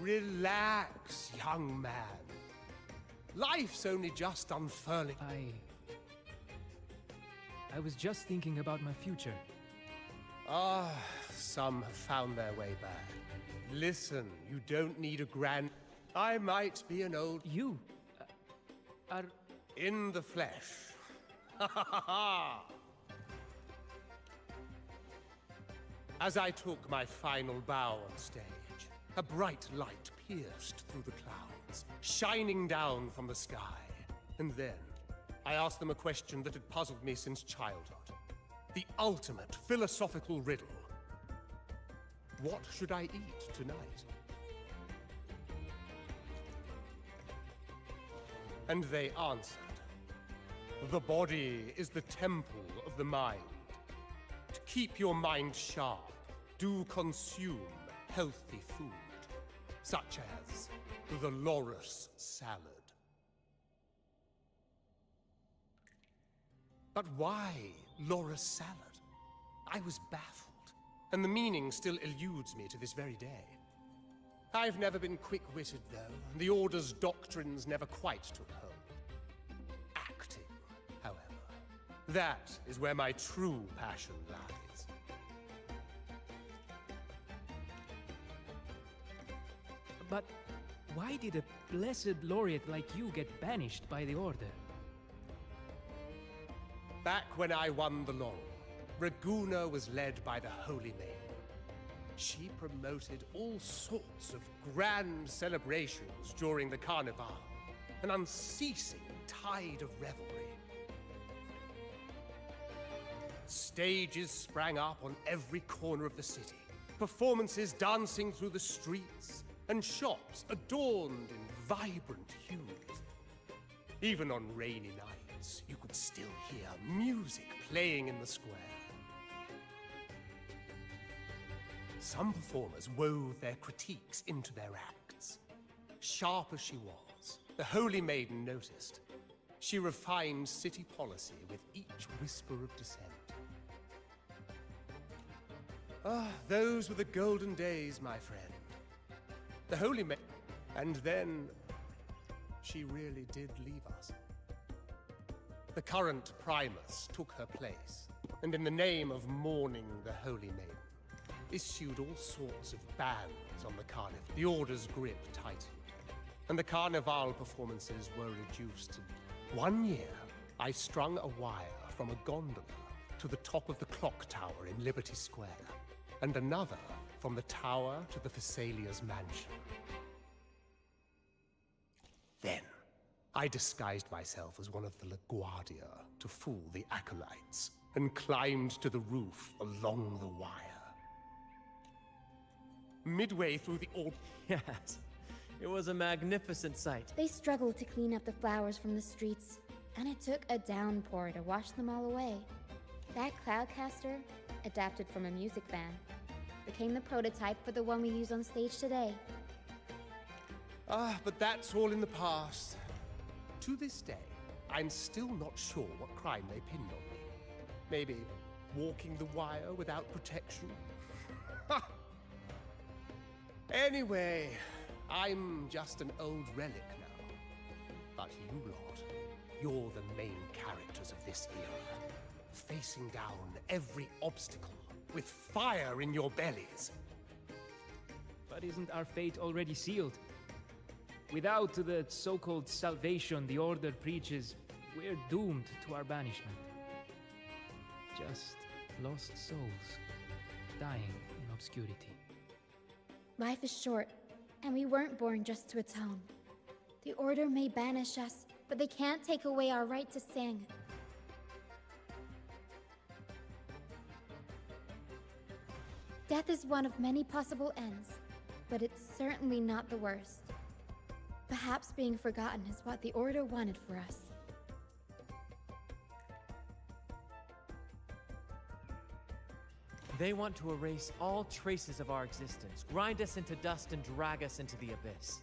Relax, young man. Life's only just unfurling. I was just thinking about my future. Ah, some have found their way back. Listen, you don't need a grand... I might be an old... You are... in the flesh. Ha ha ha ha! As I took my final bow on stage, a bright light pierced through the clouds, shining down from the sky. And then, I asked them a question that had puzzled me since childhood. The ultimate philosophical riddle. What should I eat tonight? And they answered, the body is the temple of the mind. To keep your mind sharp, do consume healthy food, such as the loris salad. But why loris salad? I was baffled, and the meaning still eludes me to this very day. I've never been quick-witted, though. The Order's doctrines never quite took hold. Acting, however, that is where my true passion lies. But why did a blessed laureate like you get banished by the Order? Back when I won the laurel, Raguna was led by the Holy Maiden. She promoted all sorts of grand celebrations during the Carnival, an unceasing tide of revelry. Stages sprang up on every corner of the city, performances dancing through the streets, and shops adorned in vibrant hues. Even on rainy nights, you could still hear music playing in the square. Some performers wove their critiques into their acts. Sharp as she was, the Holy Maiden noticed. She refined city policy with each whisper of dissent. Ah, those were the golden days, my friend. The Holy Maiden... And then... she really did leave us. The current Primus took her place, and in the name of mourning the Holy Maiden, issued all sorts of bans on the Carnival. The Order's grip tightened, and the Carnival performances were reduced. One year, I strung a wire from a gondola to the top of the clock tower in Liberty Square, and another from the tower to the Thessalia's mansion. Then, I disguised myself as one of the LaGuardia to fool the acolytes, and climbed to the roof along the wire. Midway through the Yes, It was a magnificent sight. They struggled to clean up the flowers from the streets, and it took a downpour to wash them all away. That cloudcaster, adapted from a music van, became the prototype for the one we use on stage today. But that's all in the past. To this day, I'm still not sure what crime they pinned on me. Maybe walking the wire without protection? Anyway, I'm just an old relic now. But you lot, you're the main characters of this era, facing down every obstacle with fire in your bellies. But isn't our fate already sealed? Without the so-called salvation the Order preaches, we're doomed to our banishment. Just lost souls, dying in obscurity. Life is short, and we weren't born just to atone. The Order may banish us, but they can't take away our right to sing. Death is one of many possible ends, but it's certainly not the worst. Perhaps being forgotten is what the Order wanted for us. They want to erase all traces of our existence, grind us into dust and drag us into the abyss.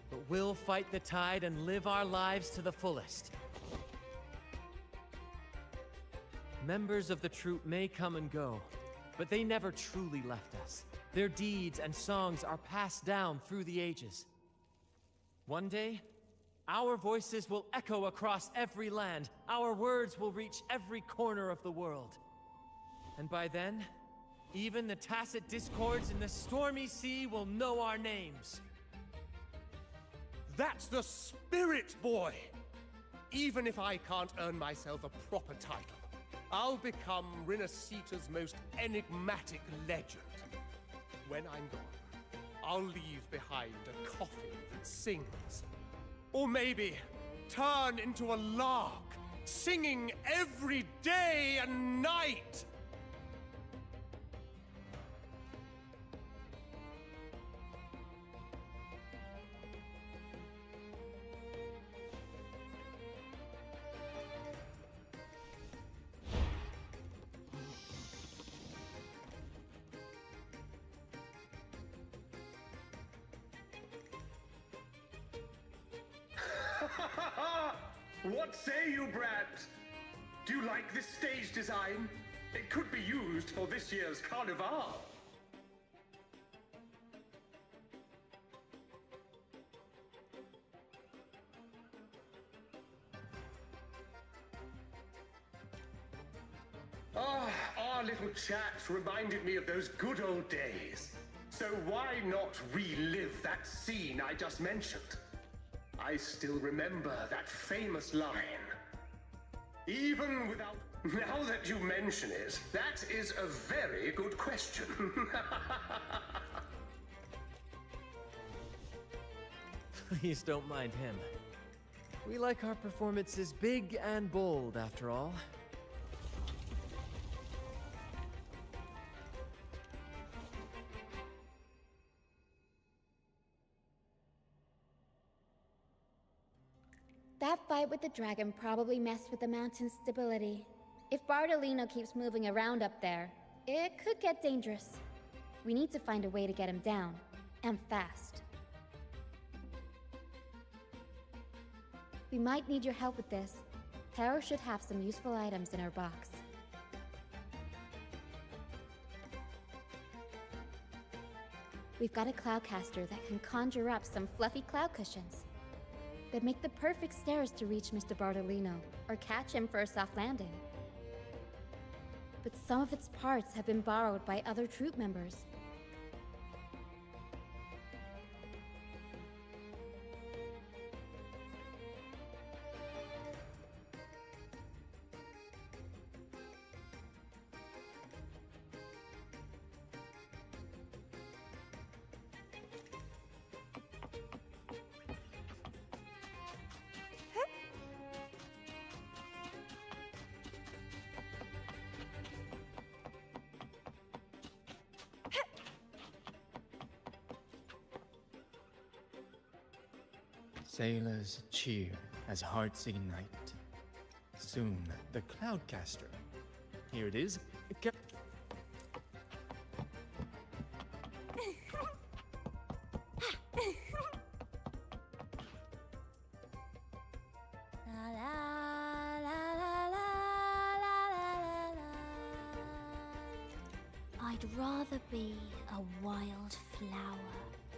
But we'll fight the tide and live our lives to the fullest. Members of the troupe may come and go, but they never truly left us. Their deeds and songs are passed down through the ages. One day, our voices will echo across every land. Our words will reach every corner of the world. And by then, even the tacit discords in the stormy sea will know our names. That's the spirit, boy! Even if I can't earn myself a proper title, I'll become Rinasita's most enigmatic legend. When I'm gone, I'll leave behind a coffin that sings. Or maybe turn into a lark, singing every day and night! What say you, Brad? Do you like this stage design? It could be used for this year's carnival. Our little chat reminded me of those good old days. So why not relive that scene I just mentioned? I still remember that famous line. Even without... Now that you mention it, that is a very good question. Please don't mind him. We like our performances big and bold, after all. That fight with the dragon probably messed with the mountain's stability. If Bardolino keeps moving around up there, it could get dangerous. We need to find a way to get him down, and fast. We might need your help with this. Taro should have some useful items in her box. We've got a cloudcaster that can conjure up some fluffy cloud cushions. They'd make the perfect stairs to reach Mr. Bardolino, or catch him for a soft landing. But some of its parts have been borrowed by other troupe members. Sailors cheer as hearts ignite. Soon, the Cloudcaster. Here it is. La la la la la la la la. I'd rather be a wild flower,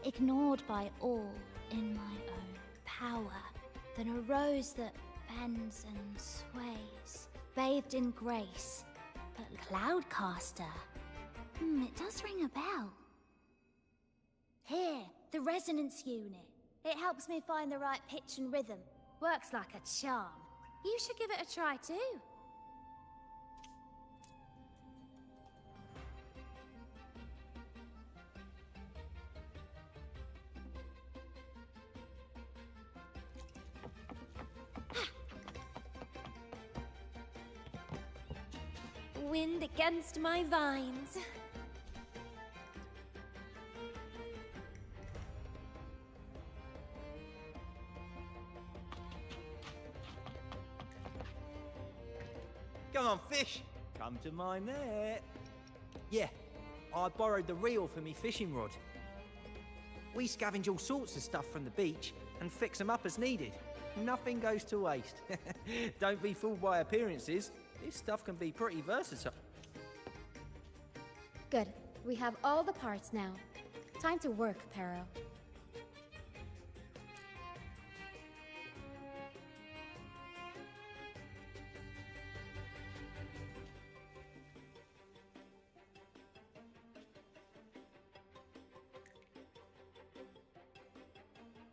ignored by all in my own power, than a rose that bends and sways, bathed in grace. But Cloudcaster, it does ring a bell. Here, the resonance unit. It helps me find the right pitch and rhythm. Works like a charm. You should give it a try too. Wind against my vines. Come on, fish. Come to my net. Yeah, I borrowed the reel for me fishing rod. We scavenge all sorts of stuff from the beach and fix them up as needed. Nothing goes to waste. Don't be fooled by appearances. This stuff can be pretty versatile. Good. We have all the parts now. Time to work, Pero.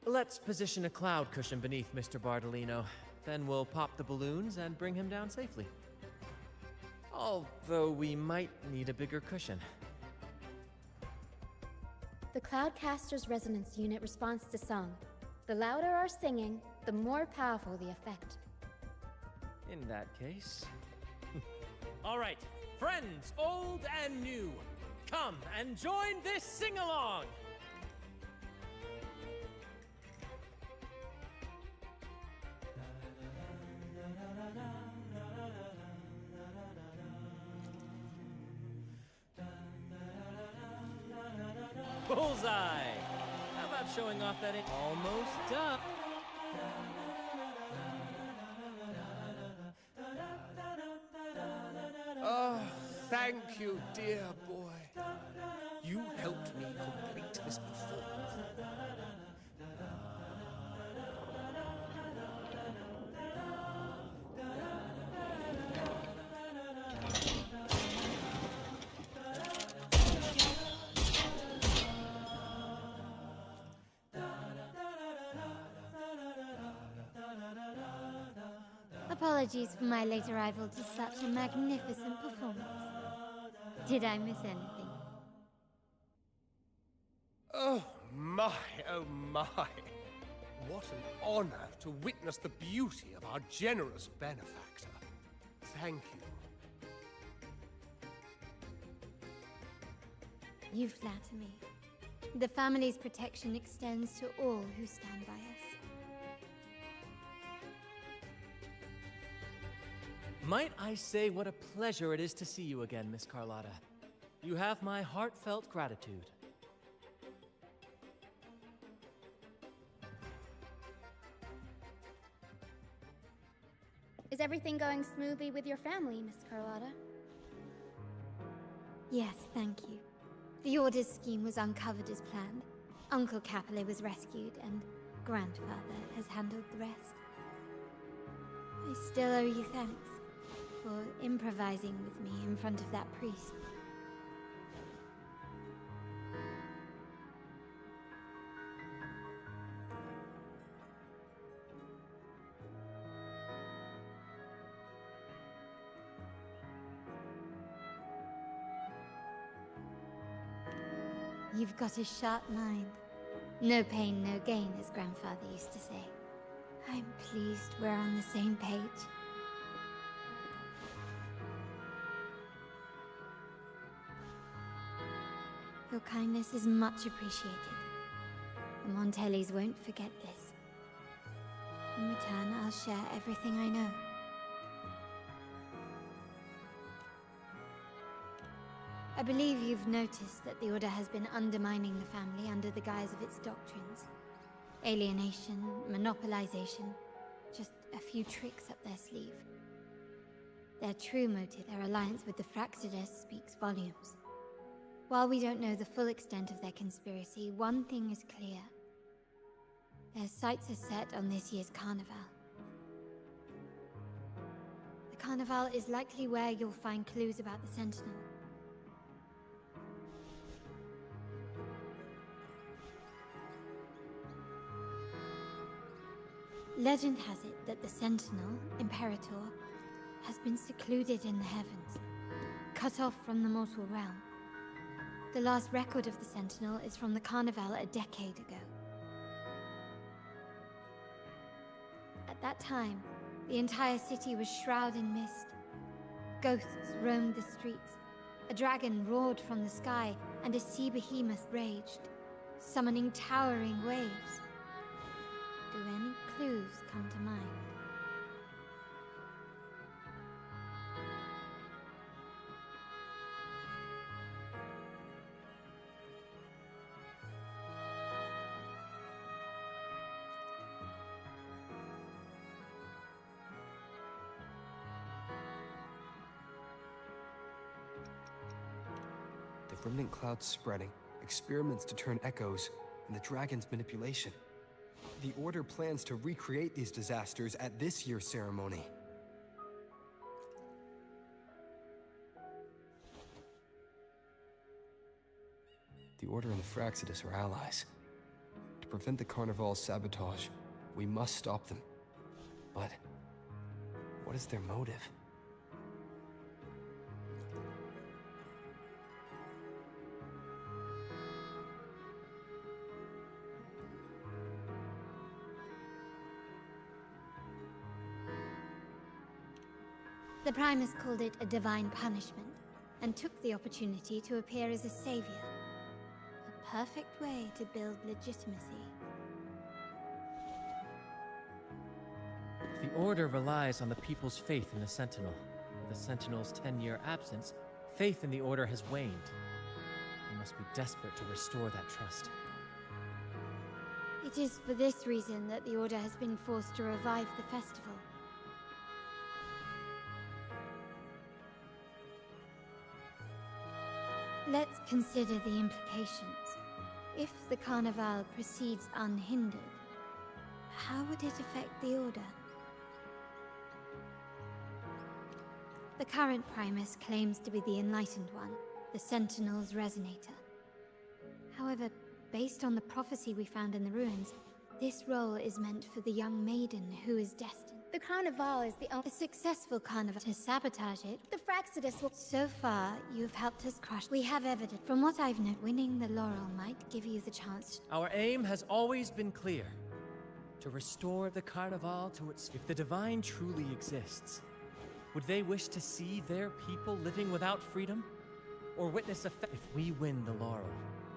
Let's position a cloud cushion beneath Mr. Bardolino. Then we'll pop the balloons and bring him down safely. Although we might need a bigger cushion. The Cloudcaster's resonance unit responds to song. The louder our singing, the more powerful the effect. In that case... All right, friends, old and new, come and join this sing-along! Bullseye! How about showing off that it almost done? Oh, thank you, dear boy. You helped me complete this performance. Apologies for my late arrival to such a magnificent performance. Did I miss anything? Oh my, oh my. What an honor to witness the beauty of our generous benefactor. Thank you. You flatter me. The family's protection extends to all who stand by us. Might I say what a pleasure it is to see you again, Miss Carlotta. You have my heartfelt gratitude. Is everything going smoothly with your family, Miss Carlotta? Yes, thank you. The Order's scheme was uncovered as planned. Uncle Capilet was rescued, and Grandfather has handled the rest. I still owe you thanks for improvising with me in front of that priest. You've got a sharp mind. No pain, no gain, as Grandfather used to say. I'm pleased we're on the same page. Your kindness is much appreciated. The Montellis won't forget this. In return, I'll share everything I know. I believe you've noticed that the Order has been undermining the family under the guise of its doctrines. Alienation, monopolization, just a few tricks up their sleeve. Their true motive, their alliance with the Fraxidus, speaks volumes. While we don't know the full extent of their conspiracy, one thing is clear. Their sights are set on this year's carnival. The carnival is likely where you'll find clues about the Sentinel. Legend has it that the Sentinel, Imperator, has been secluded in the heavens, cut off from the mortal realm. The last record of the Sentinel is from the Carnival a decade ago. At that time, the entire city was shrouded in mist. Ghosts roamed the streets, a dragon roared from the sky, and a sea behemoth raged, summoning towering waves. Do any clues come to mind? The remnant cloud's spreading, experiments to turn echoes, and the dragon's manipulation. The Order plans to recreate these disasters at this year's ceremony. The Order and the Fraxidus are allies. To prevent the Carnival's sabotage, we must stop them. But what is their motive? The Primus called it a divine punishment, and took the opportunity to appear as a savior. A perfect way to build legitimacy. The Order relies on the people's faith in the Sentinel. With the Sentinel's 10-year absence, faith in the Order has waned. They must be desperate to restore that trust. It is for this reason that the Order has been forced to revive the festival. Let's consider the implications. If the Carnival proceeds unhindered, how would it affect the Order? The current Primus claims to be the Enlightened One, the Sentinel's Resonator. However, based on the prophecy we found in the ruins, this role is meant for the young maiden who is destined. The Carnival is a successful carnival. To sabotage it, the Fraxidus will... So far, you've helped us crush... We have evidence. From what I've known, winning the laurel might give you the chance... Our aim has always been clear. To restore the Carnival to its... If the Divine truly exists, would they wish to see their people living without freedom? Or witness a... If we win the laurel,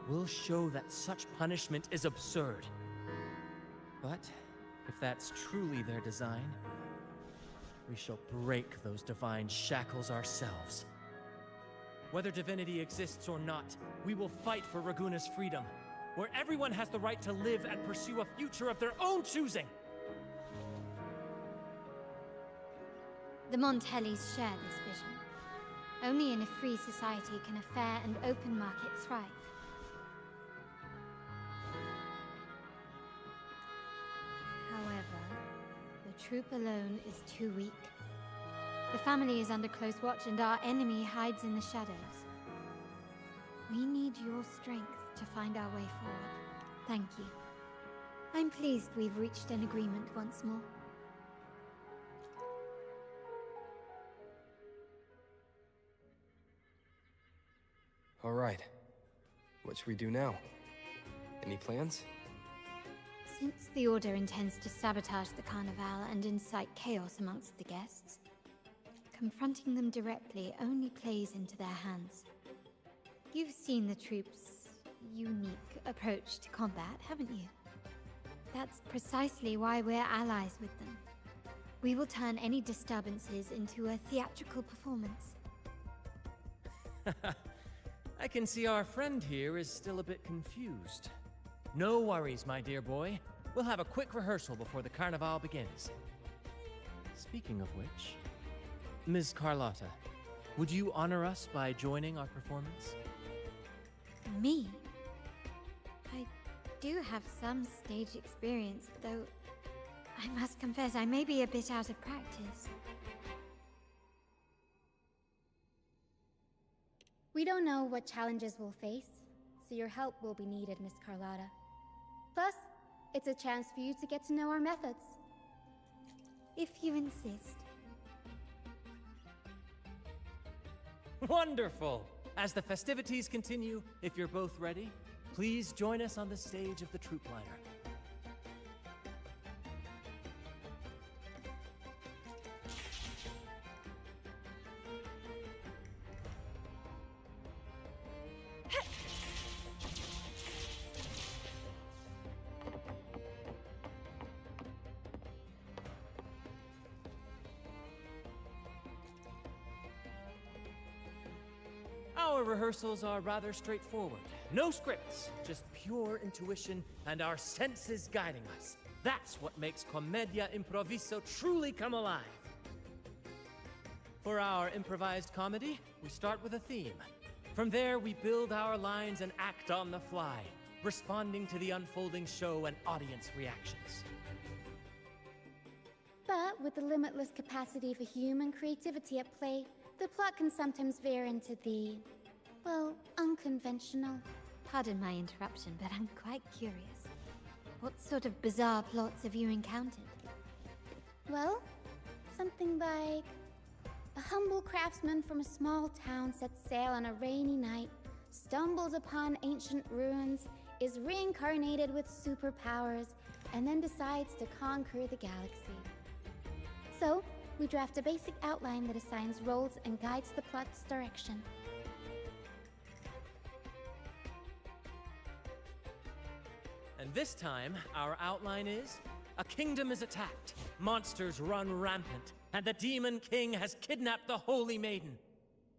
we'll show that such punishment is absurd. But if that's truly their design, we shall break those divine shackles ourselves. Whether divinity exists or not, we will fight for Raguna's freedom, where everyone has the right to live and pursue a future of their own choosing. The Montellis share this vision. Only in a free society can a fair and open market thrive. However, the troop alone is too weak. The family is under close watch and our enemy hides in the shadows. We need your strength to find our way forward. Thank you. I'm pleased we've reached an agreement once more. All right. What should we do now? Any plans? Since the Order intends to sabotage the Carnival and incite chaos amongst the guests, confronting them directly only plays into their hands. You've seen the troops' unique approach to combat, haven't you? That's precisely why we're allies with them. We will turn any disturbances into a theatrical performance. I can see our friend here is still a bit confused. No worries, my dear boy. We'll have a quick rehearsal before the carnival begins. Speaking of which, Ms. Carlotta, would you honor us by joining our performance? Me? I do have some stage experience, though I must confess I may be a bit out of practice. We don't know what challenges we'll face, so your help will be needed, Miss Carlotta. Plus, it's a chance for you to get to know our methods. If you insist. Wonderful! As the festivities continue, if you're both ready, please join us on the stage of the troop liner. Our rehearsals are rather straightforward. No scripts, just pure intuition and our senses guiding us. That's what makes Commedia Improviso truly come alive. For our improvised comedy, we start with a theme. From there, we build our lines and act on the fly, responding to the unfolding show and audience reactions. But with the limitless capacity for human creativity at play, the plot can sometimes veer into the, well, unconventional. Pardon my interruption, but I'm quite curious. What sort of bizarre plots have you encountered? Well, something like a humble craftsman from a small town sets sail on a rainy night, stumbles upon ancient ruins, is reincarnated with superpowers, and then decides to conquer the galaxy. So, we draft a basic outline that assigns roles and guides the plot's direction. And this time, our outline is: a kingdom is attacked, monsters run rampant, and the Demon King has kidnapped the Holy Maiden.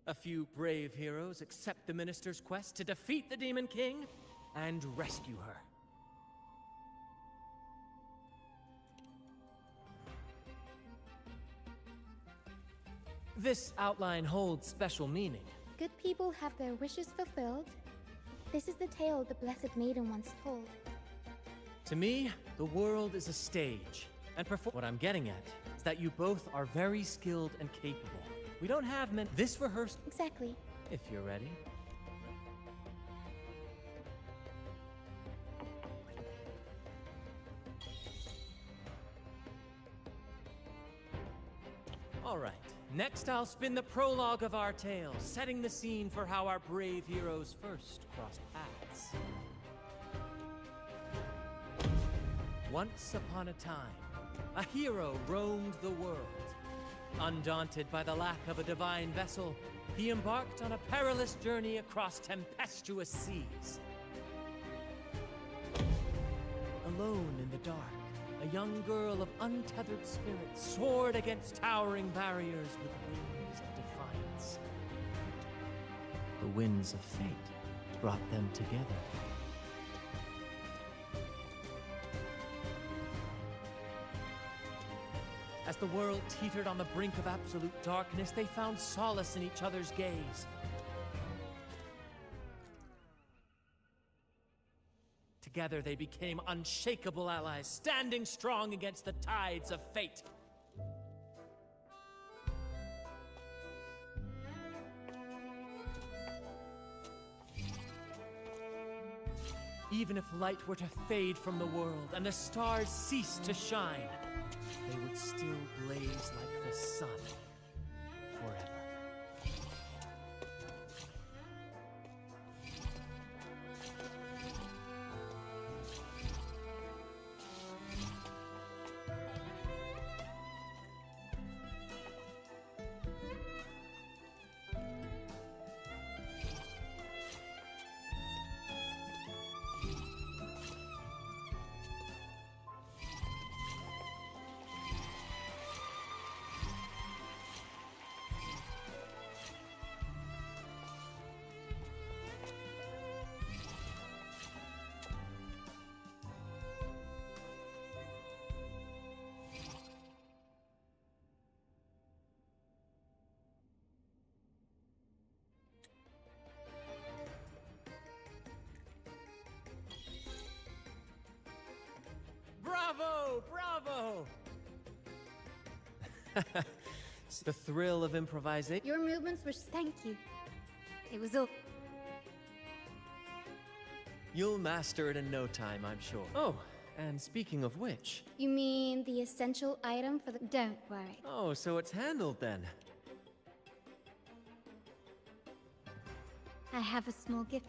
A few brave heroes accept the minister's quest to defeat the Demon King and rescue her. This outline holds special meaning. Good people have their wishes fulfilled. This is the tale the Blessed Maiden once told. To me, the world is a stage, and what I'm getting at is that you both are very skilled and capable. We don't have this rehearsed. Exactly. If you're ready. All right. Next, I'll spin the prologue of our tale, setting the scene for how our brave heroes first crossed paths. Once upon a time, a hero roamed the world. Undaunted by the lack of a divine vessel, he embarked on a perilous journey across tempestuous seas. Alone in the dark, a young girl of untethered spirit soared against towering barriers with wings of defiance. The winds of fate brought them together. As the world teetered on the brink of absolute darkness, they found solace in each other's gaze. Together they became unshakable allies, standing strong against the tides of fate. Even if light were to fade from the world and the stars cease to shine, they would still blaze like the sun forever. The thrill of improvisation. Your movements were. Thank you. It was all. You'll master it in no time, I'm sure. Oh, and speaking of which. You mean the essential item for the. Don't worry. Oh, so it's handled then. I have a small gift.